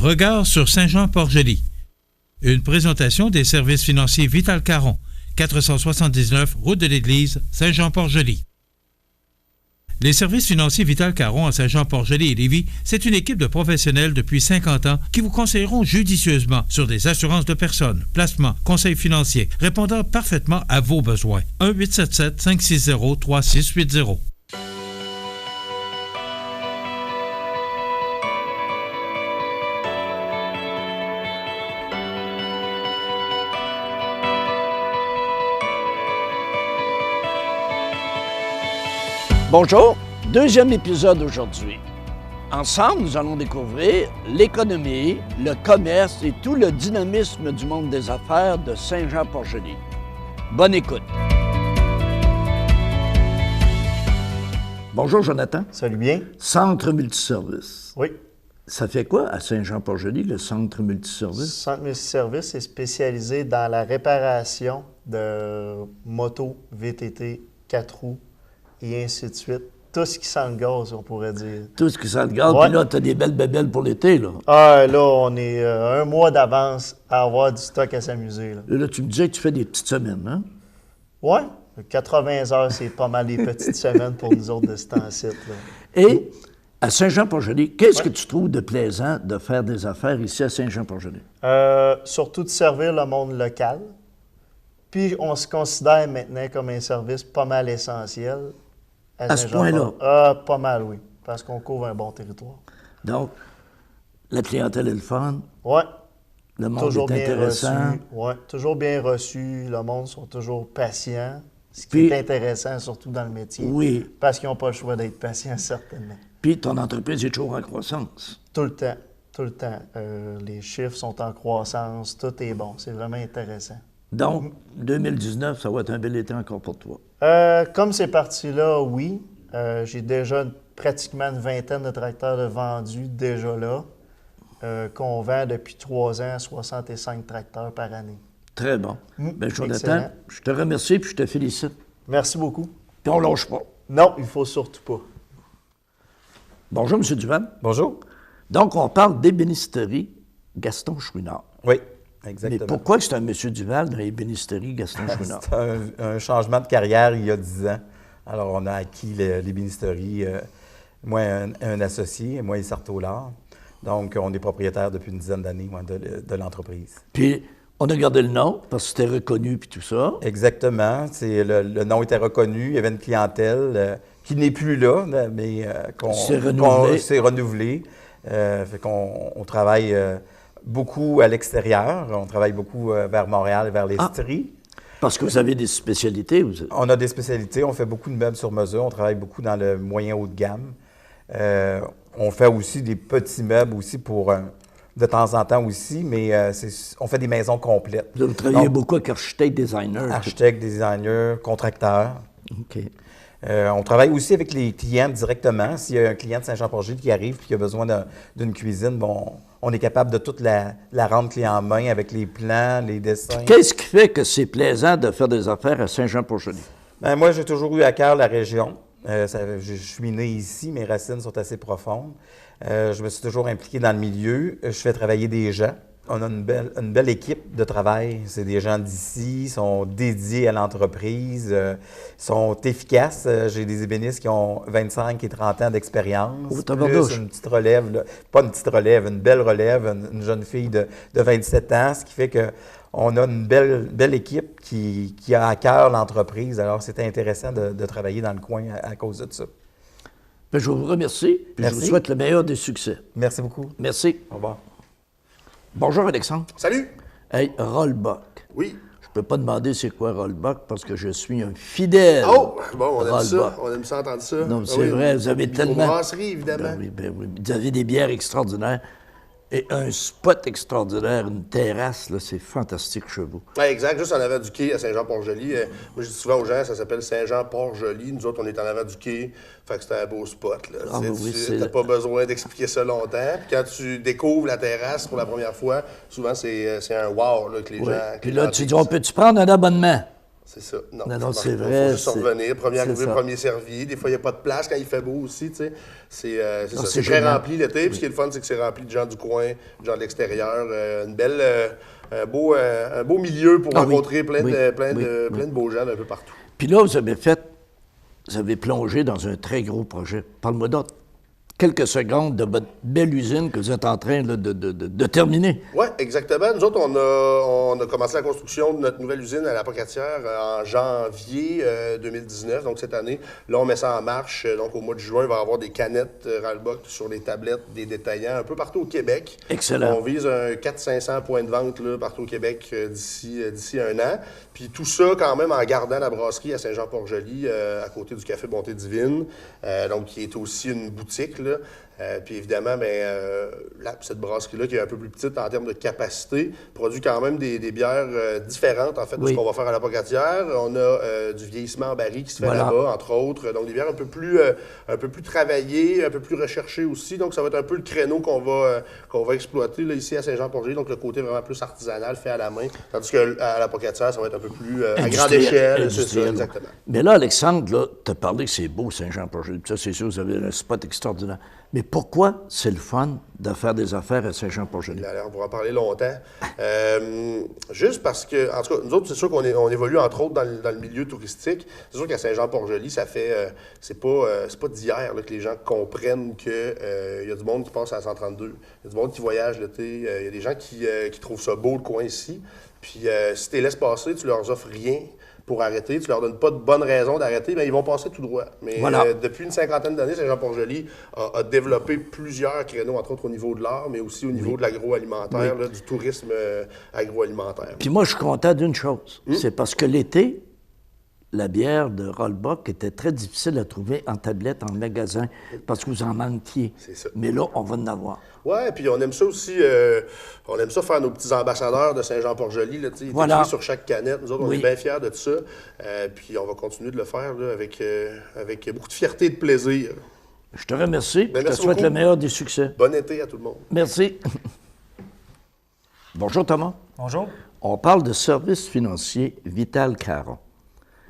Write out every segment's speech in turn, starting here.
Regard sur Saint-Jean-Port-Joli. Une présentation des services financiers Vital Caron, 479 route de l'Église, Saint-Jean-Port-Joli. Les services financiers Vital Caron à Saint-Jean-Port-Joli et Lévis, c'est une équipe de professionnels depuis 50 ans qui vous conseilleront judicieusement sur des assurances de personnes, placements, conseils financiers, répondant parfaitement à vos besoins. 1-877-560-3680. Bonjour, deuxième épisode aujourd'hui. Ensemble, nous allons découvrir l'économie, le commerce et tout le dynamisme du monde des affaires de Saint-Jean-Port-Joli. Bonne écoute. Bonjour Jonathan. Salut bien. Centre multiservice. Oui. Ça fait quoi à Saint-Jean-Port-Joli, le centre multiservice? Le centre multiservice est spécialisé dans la réparation de motos, VTT, 4 roues et ainsi de suite. Tout ce qui sent le gaz, on pourrait dire. Tout ce qui sent le gaz, Ouais. puis là, tu as des belles bébelles pour l'été, là. Ah, là, on est un mois d'avance à avoir du stock à s'amuser. Là. Là, tu me disais que tu fais des petites semaines, hein? Oui, 80 heures, c'est pas mal des petites semaines pour nous autres de ce temps-ci. Et à Saint-Jean-Port-Joli, qu'est-ce Ouais. que tu trouves de plaisant de faire des affaires ici à Saint-Jean-Port-Joli? Surtout de servir le monde local. Puis, on se considère maintenant comme un service pas mal essentiel. À ce Saint-Jean-Port. point-là? Pas mal, oui. Parce qu'on couvre un bon territoire. Donc, la clientèle est le fun, Oui. le monde Toujours est bien intéressant. reçu. Oui, toujours bien reçu. Le monde sont toujours patients. Ce qui Puis- est intéressant, surtout dans le métier. Oui. Parce qu'ils n'ont pas le choix d'être patients, certainement. Puis ton entreprise est toujours en croissance. Tout le temps. Tout le temps. Les chiffres sont en croissance. Tout est bon. C'est vraiment intéressant. Donc, 2019, ça va être un bel été encore pour toi. Comme c'est parti là, oui. J'ai déjà pratiquement une vingtaine de tracteurs de vendus déjà là, qu'on vend depuis 3 ans, 65 tracteurs par année. Très bon. Bien, Jonathan, excellent. je te remercie puis je te félicite. Merci beaucoup. Puis on lâche pas. Non, il faut surtout pas. Bonjour, M. Duval. Bonjour. Donc, on parle d'ébénisterie Gaston Chouinard. Oui, Mais exactement. pourquoi c'est un M. Duval dans l'ébénisterie Gaston Chouinard? C'est un changement de carrière il y a 10 ans. Alors, on a acquis l'ébénisterie, moi, un associé, moi et Sartoulard. Donc, on est propriétaire depuis une dizaine d'années moi, de l'entreprise. Puis, on a gardé le nom parce que c'était reconnu puis tout ça. Exactement. Le nom était reconnu. Il y avait une clientèle qui n'est plus là, mais C'est renouvelé. s'est renouvelé. Fait qu'on travaille beaucoup à l'extérieur. On travaille beaucoup vers Montréal et vers l'Estrie. Parce que vous avez des spécialités. On a des spécialités. On fait beaucoup de meubles sur mesure. On travaille beaucoup dans le moyen haut de gamme. On fait aussi des petits meubles aussi pour de temps en temps aussi, mais on fait des maisons complètes. Vous travaillez Donc, beaucoup avec architecte, designer. architectes, designers, contracteurs. OK. On travaille aussi avec les clients directement. S'il y a un client de Saint-Jean-Port-Joli qui arrive et qui a besoin d'une cuisine, bon, on est capable de toute la rendre clé en main avec les plans, les dessins. Qu'est-ce qui fait que c'est plaisant de faire des affaires à Saint-Jean-Port-Joli? Ben, moi, j'ai toujours eu à cœur la région. Je suis né ici, mes racines sont assez profondes. Je me suis toujours impliqué dans le milieu. Je fais travailler des gens. On a une belle équipe de travail. C'est des gens d'ici, sont dédiés à l'entreprise, sont efficaces. J'ai des ébénistes qui ont 25 et 30 ans d'expérience. Oh, Plus tabarnouche. une petite relève, là. Pas une petite relève, une belle relève, une jeune fille de 27 ans, ce qui fait que on a une belle équipe qui a à cœur l'entreprise. Alors, c'était intéressant de travailler dans le coin à cause de ça. Bien, je vous remercie. Puis je vous Merci. souhaite le meilleur des succès. Merci beaucoup. Merci. Au revoir. Bonjour, Alexandre. Salut! Hey, Rollbuck. Oui. Je peux pas demander c'est quoi Rollbuck parce que je suis un fidèle. Oh! Bon, on aime ça. Rollbuck. On aime ça entendre ça. Non, Ah c'est oui, vrai, vous avez tellement... brasserie, évidemment. Ben oui. Vous avez des bières extraordinaires et un spot extraordinaire, une terrasse, là, c'est fantastique chez vous. Ouais, exact, juste en avant du quai à Saint-Jean-Port-Joli. Moi, je dis souvent aux gens, ça s'appelle Saint-Jean-Port-Joli. Nous autres, on est en avant du quai. Fait que c'est un beau spot. Là. Ah, oui, Tu n'as pas besoin d'expliquer ça longtemps. Puis quand tu découvres la terrasse pour la première fois, souvent, c'est un wow là, que les gens... que Puis les là, gens tu dis, disent. on peut-tu prendre un abonnement? C'est ça. Non, ça c'est marche pas. vrai. Faut juste revenir. Premier arrivé, ça. premier servi. Des fois, il n'y a pas de place quand il fait beau aussi, tu sais. C'est ça. c'est C'est très génial. rempli l'été. Puis ce qui est le fun, c'est que c'est rempli de gens du coin, de gens de l'extérieur. Un beau milieu pour rencontrer plein de beaux gens d'un peu partout. Puis là, vous avez plongé dans un très gros projet. Parle-moi d'autres. Quelques secondes de votre belle usine que vous êtes en train là, de terminer. Oui, exactement. Nous autres, on a commencé la construction de notre nouvelle usine à la Pocatière en janvier 2019, donc cette année. Là, on met ça en marche. Donc, au mois de juin, il va y avoir des canettes Ralbock sur les tablettes des détaillants un peu partout au Québec. Excellent. On vise un 400-500 points de vente là, partout au Québec d'ici un an. Puis tout ça, quand même, en gardant la brasserie à Saint-Jean-Port-Joli, à côté du Café Bonté Divine, donc qui est aussi une boutique, là. Puis évidemment, cette brasserie-là, qui est un peu plus petite en termes de capacité, produit quand même des bières différentes, en fait, de ce qu'on va faire à la Pocatière. On a du vieillissement en baril qui se fait là-bas, entre autres. Donc, des bières un peu plus travaillées, un peu plus recherchées aussi. Donc, ça va être un peu le créneau qu'on va exploiter là, ici à Saint-Jean-Port-Joli. Donc, le côté vraiment plus artisanal, fait à la main. Tandis qu'à la Pocatière, ça va être un peu plus à grande échelle. C'est ça, exactement. Mais là, Alexandre, tu as parlé que c'est beau, Saint-Jean-Port-Joli. Ça, c'est sûr, vous avez un spot extraordinaire. Mais pourquoi c'est le fun de faire des affaires à Saint-Jean-Port-Joli? On pourra en parler longtemps. Juste parce que, en tout cas, nous autres, c'est sûr qu'on évolue entre autres dans le milieu touristique. C'est sûr qu'à Saint-Jean-Port-Joli, ça fait. C'est pas d'hier là, que les gens comprennent qu'il y a du monde qui passe à la 132. Il y a du monde qui voyage l'été. Il y a des gens qui trouvent ça beau, le coin ici. Puis si tu les laisses passer, tu leur offres rien pour arrêter, tu leur donnes pas de bonnes raisons d'arrêter, bien, ils vont passer tout droit. Mais depuis une cinquantaine d'années, Saint-Jean-Port-Joli a développé plusieurs créneaux, entre autres au niveau de l'art, mais aussi au niveau de l'agroalimentaire, là, du tourisme agroalimentaire. Puis moi, je suis content d'une chose. C'est parce que l'été, la bière de Ralbock était très difficile à trouver en tablette, en magasin, parce que vous en manquiez. C'est ça. Mais là, on va en avoir. Oui, puis on aime ça aussi, on aime ça faire nos petits ambassadeurs de Saint-Jean-Port-Joli. Là, il est écrit sur chaque canette. Nous autres, on est bien fiers de ça. Puis on va continuer de le faire là, avec beaucoup de fierté et de plaisir. Je te remercie. Je te souhaite beaucoup. le meilleur des succès. Bon été à tout le monde. Merci. Bonjour Thomas. Bonjour. On parle de services financiers Vital Caron.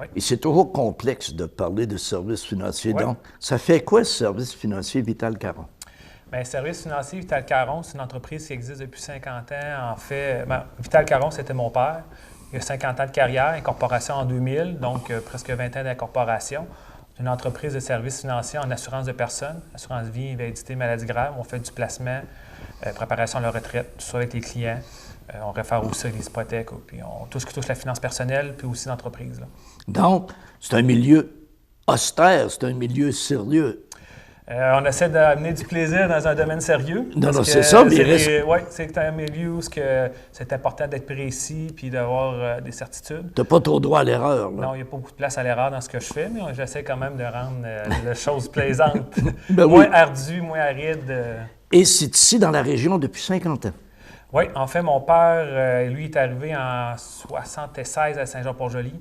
Oui. Et c'est toujours complexe de parler de services financiers. Oui. Donc, ça fait quoi ce service financier Vital Caron? Bien, Service financier Vital Caron, c'est une entreprise qui existe depuis 50 ans. En fait, Vital Caron, c'était mon père. Il a 50 ans de carrière, incorporation en 2000, donc presque 20 ans d'incorporation. C'est une entreprise de services financiers en assurance de personnes, assurance vie, invalidité, maladie grave. On fait du placement, préparation à la retraite, tout ça avec les clients. On réfère aussi les hypothèques, puis tout ce qui touche la finance personnelle, puis aussi l'entreprise. Là. Donc, c'est un milieu austère, c'est un milieu sérieux. On essaie d'amener du plaisir dans un domaine sérieux. Non, c'est ça, mais oui, c'est un milieu où c'est important d'être précis puis d'avoir des certitudes. Tu n'as pas trop droit à l'erreur. Là. Non, il n'y a pas beaucoup de place à l'erreur dans ce que je fais, mais j'essaie quand même de rendre les choses plaisantes. Moins ardues, moins arides. Et c'est ici, dans la région, depuis 50 ans. Oui, en fait, mon père, lui, est arrivé en 1976 à Saint-Jean-Port-Joli.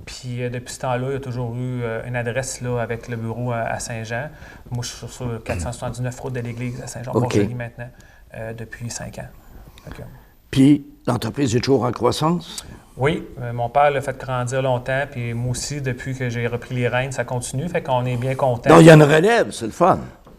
Puis depuis ce temps-là, il y a toujours eu une adresse là, avec le bureau à Saint-Jean. Moi, je suis sur 479 route de l'Église à Saint-Jean-Port-Joli maintenant, depuis 5 ans. Okay. Puis, l'entreprise est toujours en croissance? Oui, mon père l'a fait grandir longtemps, puis moi aussi, depuis que j'ai repris les rênes, ça continue, fait qu'on est bien content. Donc, il y a une relève, c'est le fun.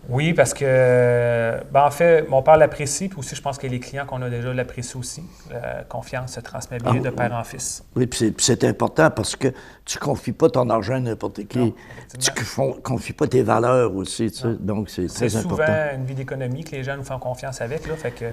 Oui, parce que, en fait, mon père l'apprécie, puis aussi, je pense que les clients qu'on a déjà l'apprécient aussi. La confiance se transmet bien de père en fils. Oui, puis c'est important parce que tu ne confies pas ton argent à n'importe qui. Non, tu ne confies pas tes valeurs aussi, tu sais. Donc, c'est très important. C'est souvent une vie d'économie que les gens nous font confiance avec, là, fait que...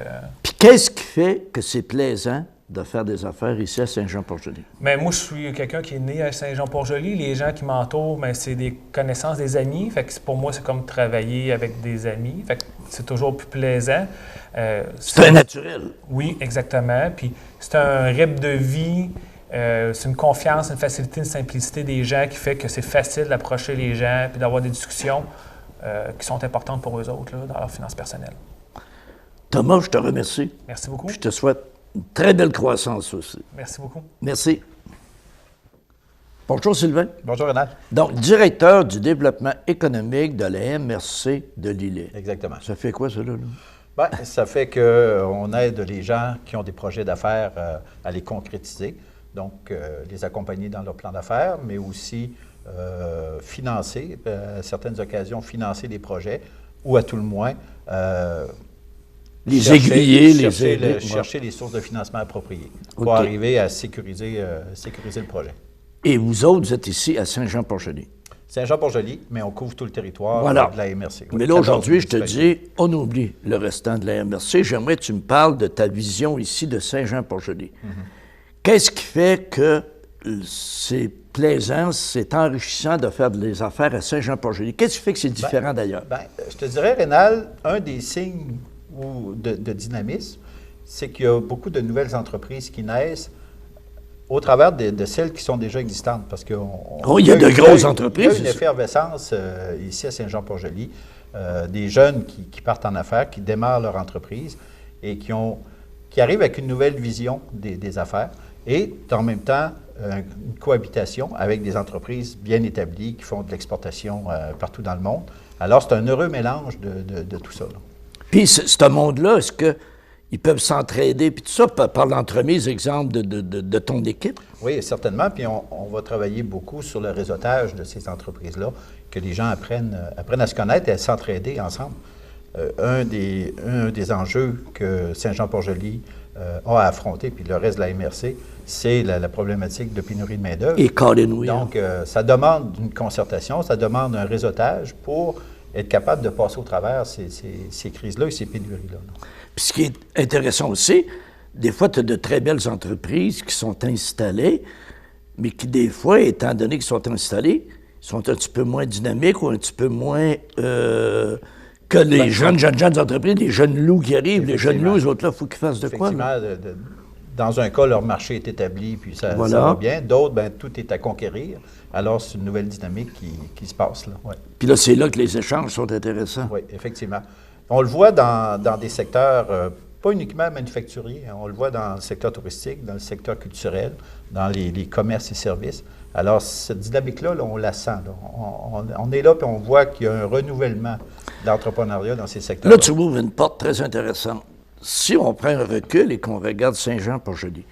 Puis qu'est-ce qui fait que c'est plaisant de faire des affaires ici à Saint-Jean-Port-Joli? Bien, moi, je suis quelqu'un qui est né à Saint-Jean-Port-Joli. Les gens qui m'entourent, bien, c'est des connaissances, des amis. Fait que pour moi, c'est comme travailler avec des amis. Fait que c'est toujours plus plaisant. C'est très naturel. Oui, exactement. Puis c'est un rythme de vie, c'est une confiance, une facilité, une simplicité des gens qui fait que c'est facile d'approcher les gens puis d'avoir des discussions qui sont importantes pour eux autres là, dans leur finance personnelle. Thomas, je te remercie. Merci beaucoup. Je te souhaite une très belle croissance aussi. Merci beaucoup. Merci. Bonjour Sylvain. Bonjour Renal. Donc, directeur du développement économique de la MRC de Lillet. Exactement. Ça fait quoi ça là? Bien, ça fait qu'on aide les gens qui ont des projets d'affaires à les concrétiser. Donc, les accompagner dans leur plan d'affaires, mais aussi financer, à certaines occasions, financer des projets, ou à tout le moins, les aiguiller, les aider. Chercher les sources de financement appropriées pour OK. arriver à sécuriser le projet. Et vous autres, vous êtes ici à Saint-Jean-Port-Joli. Saint-Jean-Port-Joli, mais on couvre tout le territoire Voilà. de la MRC. Mais là, aujourd'hui, je te dis, on oublie le restant de la MRC. J'aimerais que tu me parles de ta vision ici de Saint-Jean-Port-Joli. Qu'est-ce qui fait que c'est plaisant, c'est enrichissant de faire des affaires à Saint-Jean-Port-Joli? Qu'est-ce qui fait que c'est différent d'ailleurs? Je te dirais, Rénal, un des signes de dynamisme, c'est qu'il y a beaucoup de nouvelles entreprises qui naissent au travers de celles qui sont déjà existantes. Parce qu'il il y a de grosses entreprises. Il y a une effervescence ici à Saint-Jean-Port-Joli, des jeunes qui partent en affaires, qui démarrent leur entreprise et qui arrivent avec une nouvelle vision des affaires et en même temps une cohabitation avec des entreprises bien établies qui font de l'exportation partout dans le monde. Alors, c'est un heureux mélange de tout ça, là. Puis, ce monde-là, est-ce qu'ils peuvent s'entraider, puis tout ça, par l'entremise, exemple, de ton équipe? Oui, certainement. Puis, on va travailler beaucoup sur le réseautage de ces entreprises-là, que les gens apprennent à se connaître et à s'entraider ensemble. Un des enjeux que Saint-Jean-Port-Joli a à affronter, puis le reste de la MRC, c'est la problématique de pénurie de main-d'œuvre. Et Colin, Donc, ça demande une concertation, ça demande un réseautage pour être capable de passer au travers ces crises-là et ces pénuries-là. Puis ce qui est intéressant aussi, des fois, tu as de très belles entreprises qui sont installées, mais qui, des fois, étant donné qu'ils sont installées, sont un petit peu moins dynamiques ou un petit peu moins que les jeunes entreprises, les jeunes loups qui arrivent. Les jeunes loups, eux autres, là, il faut qu'ils fassent de quoi? Effectivement, dans un cas, leur marché est établi, puis ça va bien. D'autres, tout est à conquérir. Alors, c'est une nouvelle dynamique qui se passe, là. Ouais. Puis là, c'est là que les échanges sont intéressants. Oui, effectivement. On le voit dans des secteurs, pas uniquement manufacturiers, hein, on le voit dans le secteur touristique, dans le secteur culturel, dans les commerces et services. Alors, cette dynamique-là, là, on la sent. Là. On est là, puis on voit qu'il y a un renouvellement de l'entrepreneuriat dans ces secteurs. Là, tu ouvres une porte très intéressante. Si on prend un recul et qu'on regarde Saint-Jean-Port-Joli,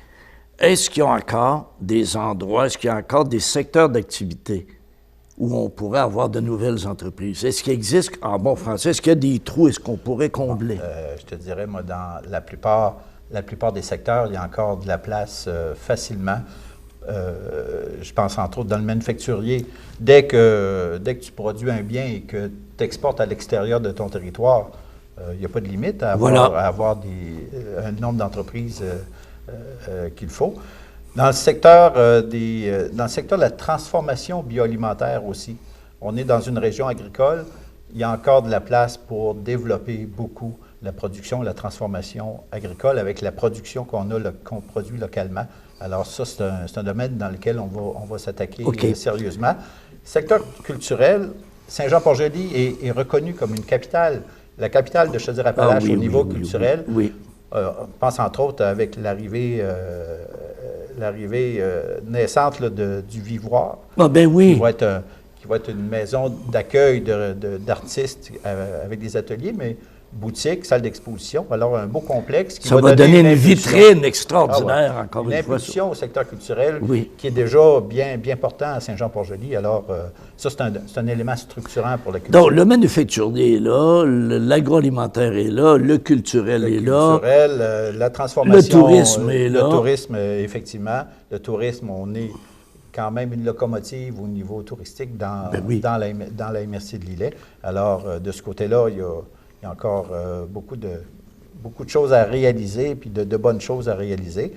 est-ce qu'il y a encore des endroits, est-ce qu'il y a encore des secteurs d'activité où on pourrait avoir de nouvelles entreprises? Est-ce qu'il existe, en bon français, est-ce qu'il y a des trous, est-ce qu'on pourrait combler? Je te dirais, moi, dans la plupart des secteurs, il y a encore de la place facilement. Je pense entre autres dans le manufacturier. Dès que tu produis un bien et que tu exportes à l'extérieur de ton territoire, il n'y a pas de limite à avoir un nombre d'entreprises qu'il faut. Dans le secteur de la transformation bioalimentaire aussi, on est dans une région agricole, il y a encore de la place pour développer beaucoup la production, la transformation agricole avec la production qu'on produit localement. Alors ça, c'est un domaine dans lequel on va s'attaquer sérieusement. Secteur culturel, Saint-Jean-Port-Joli est reconnu comme une capitale, la capitale de Chaudière-Appalaches au niveau culturel. Oui. On pense entre autres avec l'arrivée naissante là, du Vivroir. Ah ben oui. Qui va être une maison d'accueil d'artistes avec des ateliers, mais boutique, salle d'exposition. Alors, un beau complexe qui va donner une vitrine extraordinaire, encore une fois. Une impulsion au secteur culturel qui est déjà bien portant à Saint-Jean-Port-Joli. Alors, ça, c'est un élément structurant pour la culture. Donc, le manufacturier est là, l'agroalimentaire est là, le culturel est là. La transformation. Le tourisme est là. Le tourisme, effectivement. Le tourisme, on est quand même une locomotive au niveau touristique dans la MRC de Lillet. Alors, de ce côté-là, il y a encore beaucoup de choses à réaliser, puis de bonnes choses à réaliser.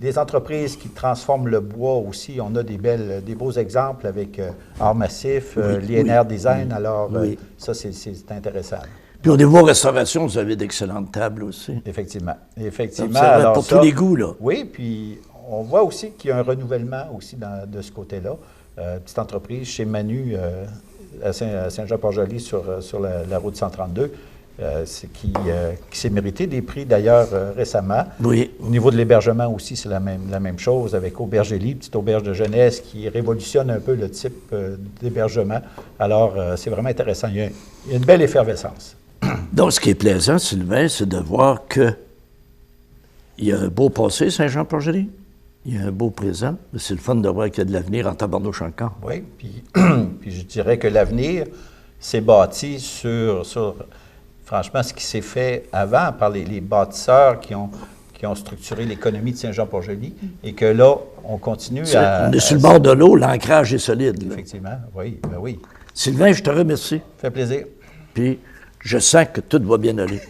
Des entreprises qui transforment le bois aussi, on a des beaux exemples avec Art Massif, l'INR Design, alors ça, c'est intéressant. Puis au niveau restauration, vous avez d'excellentes tables aussi. Effectivement. Alors, pour tous les goûts, là. Oui, puis on voit aussi qu'il y a un renouvellement aussi de ce côté-là. Petite entreprise chez Manu, à Saint-Jean-Port-Joli sur la route 132, qui s'est mérité des prix d'ailleurs récemment. Oui. Au niveau de l'hébergement aussi, c'est la même chose avec Aubergélie, petite auberge de jeunesse qui révolutionne un peu le type d'hébergement. Alors, c'est vraiment intéressant. Il y a une belle effervescence. Donc, ce qui est plaisant, Sylvain, c'est de voir qu'il y a un beau passé, Saint-Jean-Port-Joli. Il y a un beau présent. C'est le fun de voir qu'il y a de l'avenir en tabarnouche encore. Oui, puis je dirais que l'avenir s'est bâti sur franchement, ce qui s'est fait avant par les bâtisseurs qui ont structuré l'économie de Saint-Jean-Port-Joli et que là, on continue On est sur le bord de l'eau, l'ancrage est solide. Là. Effectivement, oui, ben oui. Sylvain, je te remercie. Ça fait plaisir. Puis, je sens que tout va bien aller.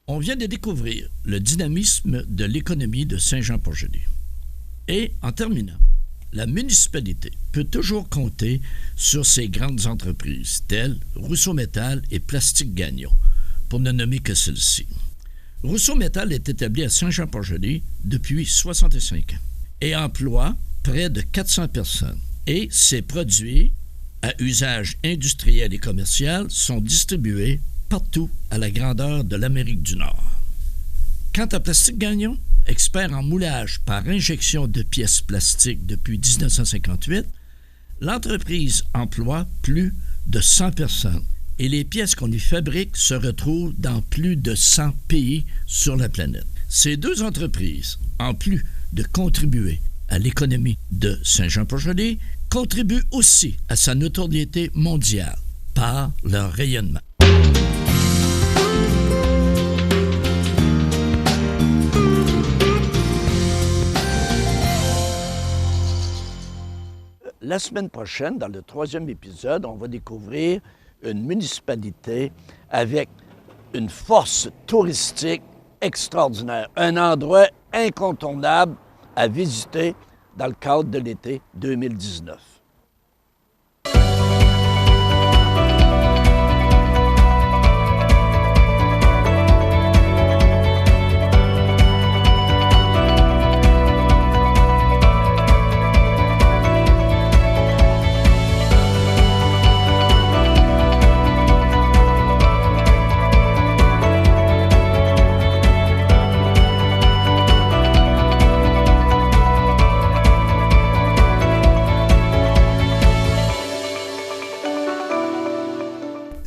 On vient de découvrir le dynamisme de l'économie de Saint-Jean-Port-Joli. Et, en terminant, la municipalité peut toujours compter sur ces grandes entreprises telles Rousseau Métal et Plastique Gagnon, pour ne nommer que celles-ci. Rousseau Métal est établi à Saint-Jean-Port-Joli depuis 65 ans et emploie près de 400 personnes. Et ses produits à usage industriel et commercial sont distribués partout à la grandeur de l'Amérique du Nord. Quant à Plastique Gagnon, expert en moulage par injection de pièces plastiques depuis 1958, l'entreprise emploie plus de 100 personnes et les pièces qu'on y fabrique se retrouvent dans plus de 100 pays sur la planète. Ces deux entreprises, en plus de contribuer à l'économie de Saint-Jean-Port-Joli, contribuent aussi à sa notoriété mondiale par leur rayonnement. La semaine prochaine, dans le 3e épisode, on va découvrir une municipalité avec une force touristique extraordinaire, un endroit incontournable à visiter dans le cadre de l'été 2019.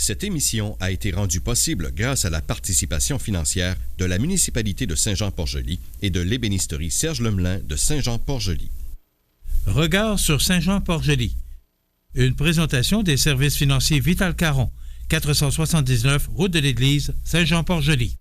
Cette émission a été rendue possible grâce à la participation financière de la municipalité de Saint-Jean-Port-Joli et de l'ébénisterie Serge Lemelin de Saint-Jean-Port-Joli. Regard sur Saint-Jean-Port-Joli. Une présentation des services financiers Vital Caron, 479 route de l'Église, Saint-Jean-Port-Joli.